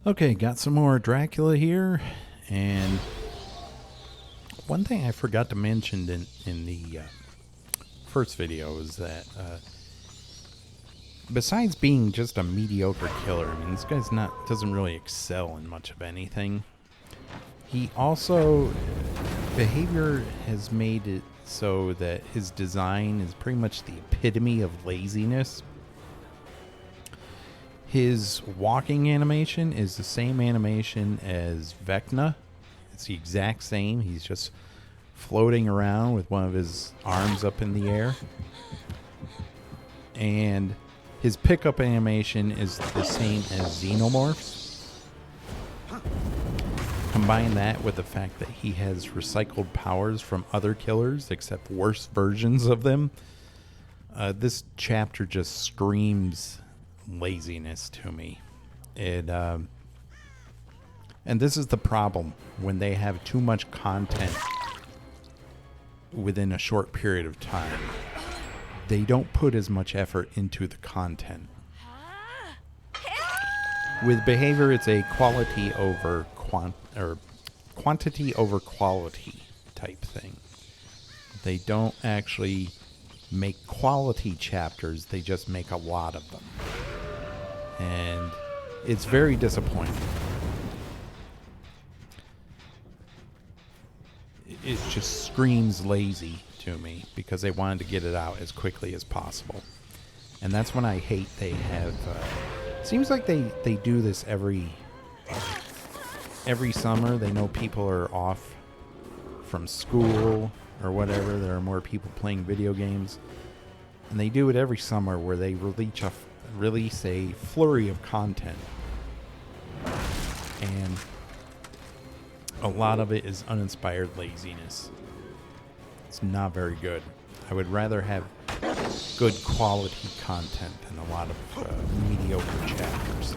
Okay, got some more Dracula here, and one thing I forgot to mention in the first video is that besides being just a mediocre killer, I mean, this guy's doesn't really excel in much of anything. He also, behavior has made it so that his design is pretty much the epitome of laziness. His walking animation is the same animation as Vecna. It's the exact same. He's just floating around with one of his arms up in the air. And his pickup animation is the same as Xenomorphs. Combine that with the fact that he has recycled powers from other killers, except worse versions of them. This chapter just screams laziness to me. And this is the problem when they have too much content within a short period of time. They don't put as much effort into the content. With behavior, it's a quality over quantity over quality type thing. They don't actually make quality chapters, they just make a lot of them. And it's very disappointing. It just screams lazy to me because they wanted to get it out as quickly as possible. And that's when I hate they have... seems like they do this every summer. They know people are off from school or whatever. There are more people playing video games. And they do it every summer where they release a flurry of content. And a lot of it is uninspired laziness. It's not very good. I would rather have good quality content than a lot of mediocre chapters.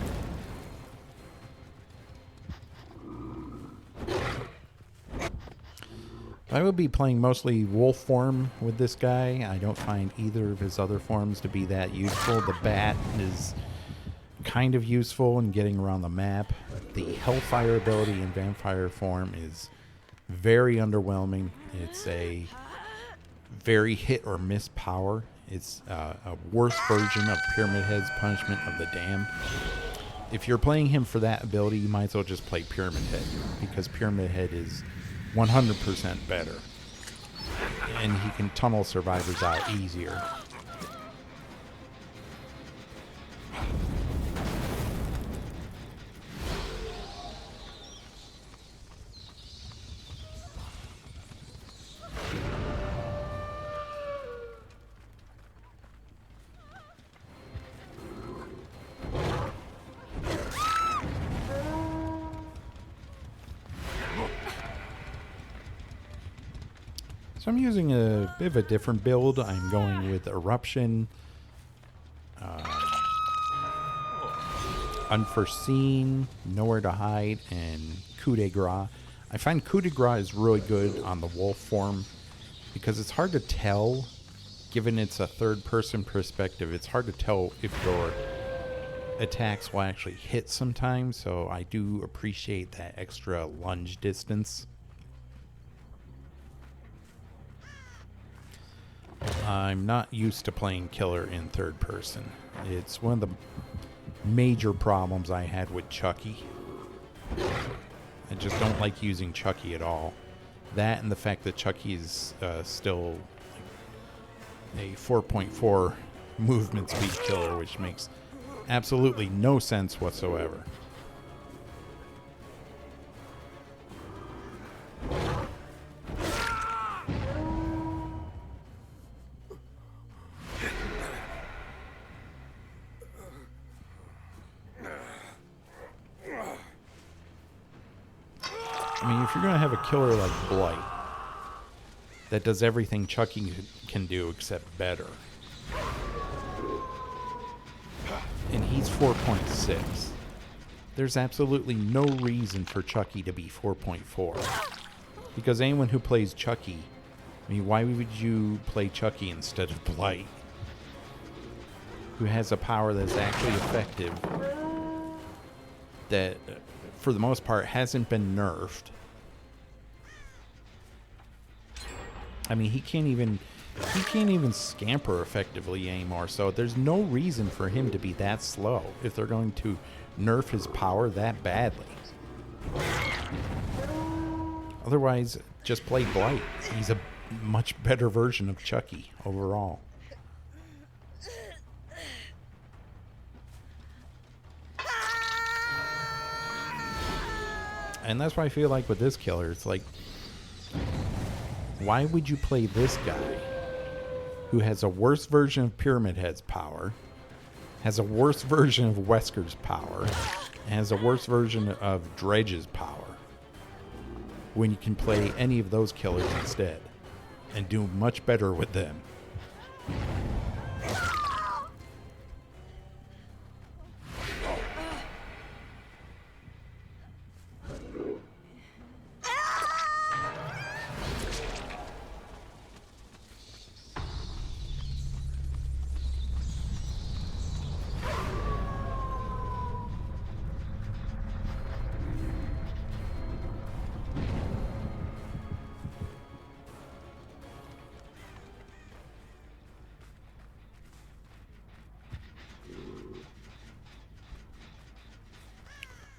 I will be playing mostly wolf form with this guy. I don't find either of his other forms to be that useful. The bat is kind of useful in getting around the map. The Hellfire ability in vampire form is very underwhelming. It's a very hit or miss power. It's a worse version of Pyramid Head's Punishment of the Damned. If you're playing him for that ability, you might as well just play Pyramid Head, because Pyramid Head is 100% better. And he can tunnel survivors out easier. So I'm using a bit of a different build. I'm going with Eruption, Unforeseen, Nowhere to Hide, and Coup de Grace. I find Coup de Grace is really good on the wolf form because it's hard to tell, given it's a third-person perspective, it's hard to tell if your attacks will actually hit sometimes, so I do appreciate that extra lunge distance. I'm not used to playing killer in third person. It's one of the major problems I had with Chucky. I just don't like using Chucky at all. That and the fact that Chucky is still a 4.4 movement speed killer, which makes absolutely no sense whatsoever. I mean, if you're going to have a killer like Blight that does everything Chucky can do except better, and he's 4.6, there's absolutely no reason for Chucky to be 4.4. Because anyone who plays Chucky, I mean, why would you play Chucky instead of Blight, who has a power that's actually effective that, for the most part, hasn't been nerfed. I mean, he can't even scamper effectively anymore, so there's no reason for him to be that slow if they're going to nerf his power that badly. Otherwise, just play Blight. He's a much better version of Chucky overall. And that's why I feel like with this killer, it's like, why would you play this guy who has a worse version of Pyramid Head's power, has a worse version of Wesker's power, and has a worse version of Dredge's power, when you can play any of those killers instead and do much better with them?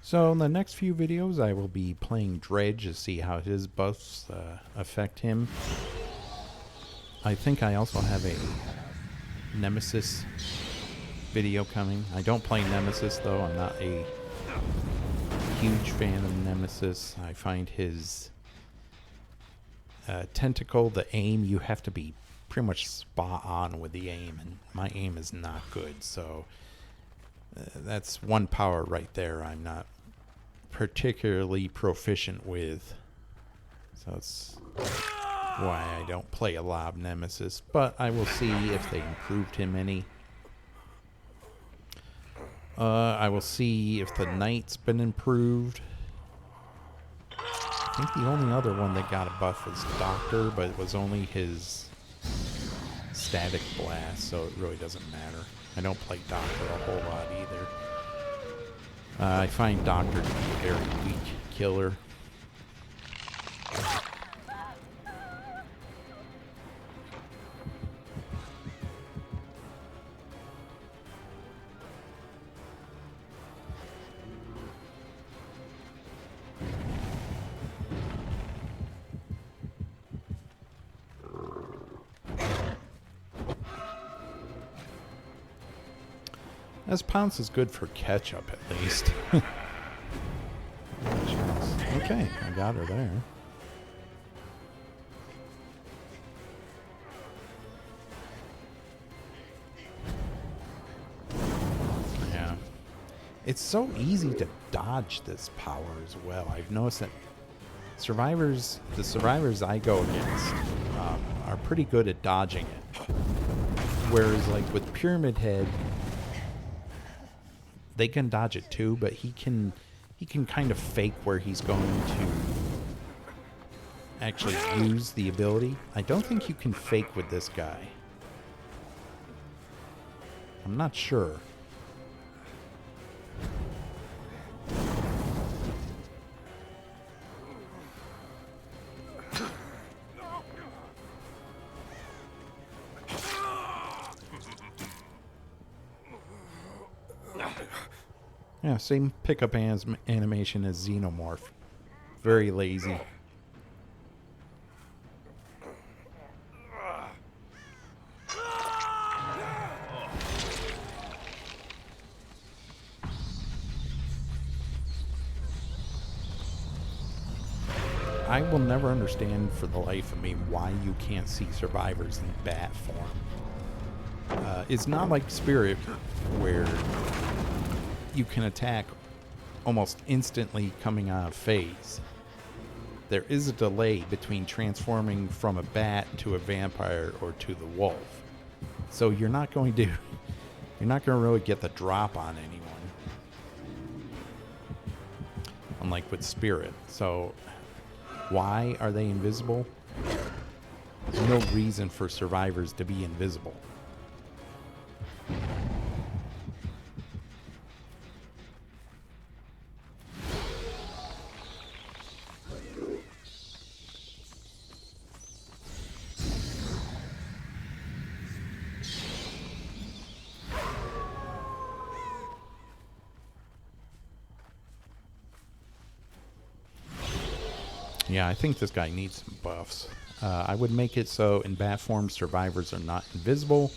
So in the next few videos, I will be playing Dredge to see how his buffs affect him. I think I also have a Nemesis video coming. I don't play Nemesis, though. I'm not a huge fan of Nemesis. I find his tentacle, the aim, you have to be pretty much spot on with the aim, and my aim is not good. So that's one power right there I'm not particularly proficient with. So that's why I don't play a lot of Nemesis. But I will see if they improved him any. I will see if the Knight's been improved. I think the only other one that got a buff was Doctor, but it was only his static blast, so it really doesn't matter. I don't play Doctor a whole lot either. I find Doctor to be a very weak killer. This Pounce is good for ketchup, at least. Okay, I got her there. Yeah. It's so easy to dodge this power as well. I've noticed that the survivors I go against are pretty good at dodging it. Whereas, like, with Pyramid Head, they can dodge it too, but he can kind of fake where he's going to actually use the ability. I don't think you can fake with this guy. I'm not sure. Yeah, same pickup animation as Xenomorph. Very lazy. I will never understand for the life of me why you can't see survivors in bat form. It's not like Spirit, where you can attack almost instantly coming out of phase. There is a delay between transforming from a bat to a vampire or to the wolf. So you're not going to really get the drop on anyone. Unlike with Spirit. So why are they invisible? There's no reason for survivors to be invisible. Yeah, I think this guy needs some buffs. I would make it so in bat form, survivors are not invisible.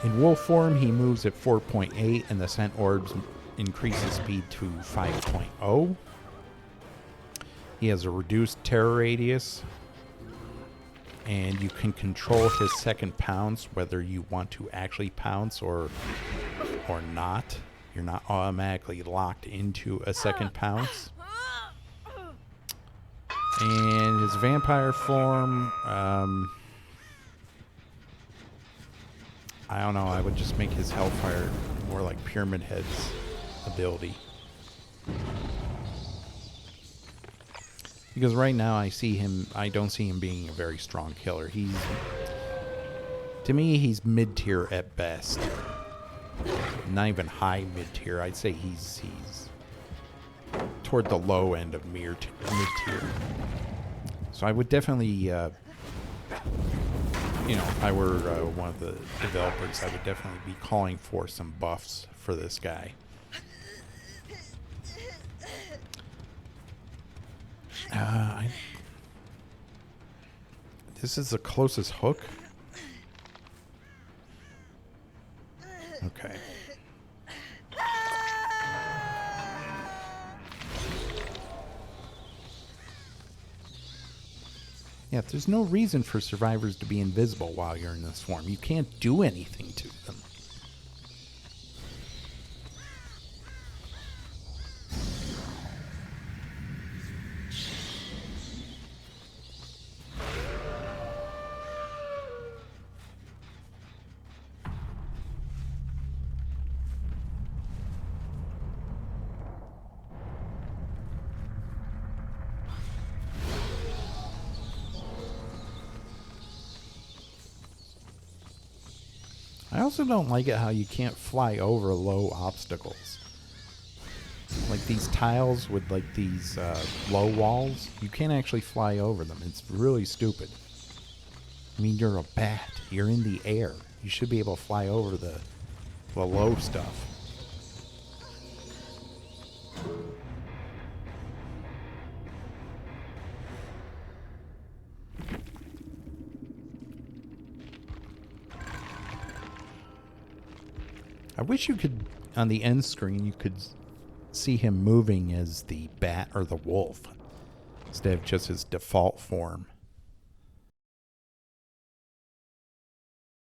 In wolf form, he moves at 4.8, and the scent orbs increase his speed to 5.0. He has a reduced terror radius, and you can control his second pounce, whether you want to actually pounce or not. You're not automatically locked into a second pounce. And his vampire form, I don't know, I would just make his Hellfire more like Pyramid Head's ability. Because right now I don't see him being a very strong killer. To me, he's mid-tier at best. Not even high mid-tier. I'd say he's toward the low end of mid-tier. So I would definitely, if I were one of the developers, I would definitely be calling for some buffs for this guy. This is the closest hook. Okay. Yeah, there's no reason for survivors to be invisible while you're in this form. You can't do anything to them. I also don't like it how you can't fly over low obstacles. Like these tiles with like these low walls, you can't actually fly over them. It's really stupid. I mean, you're a bat. You're in the air. You should be able to fly over the low stuff. I wish you could, on the end screen, you could see him moving as the bat or the wolf instead of just his default form.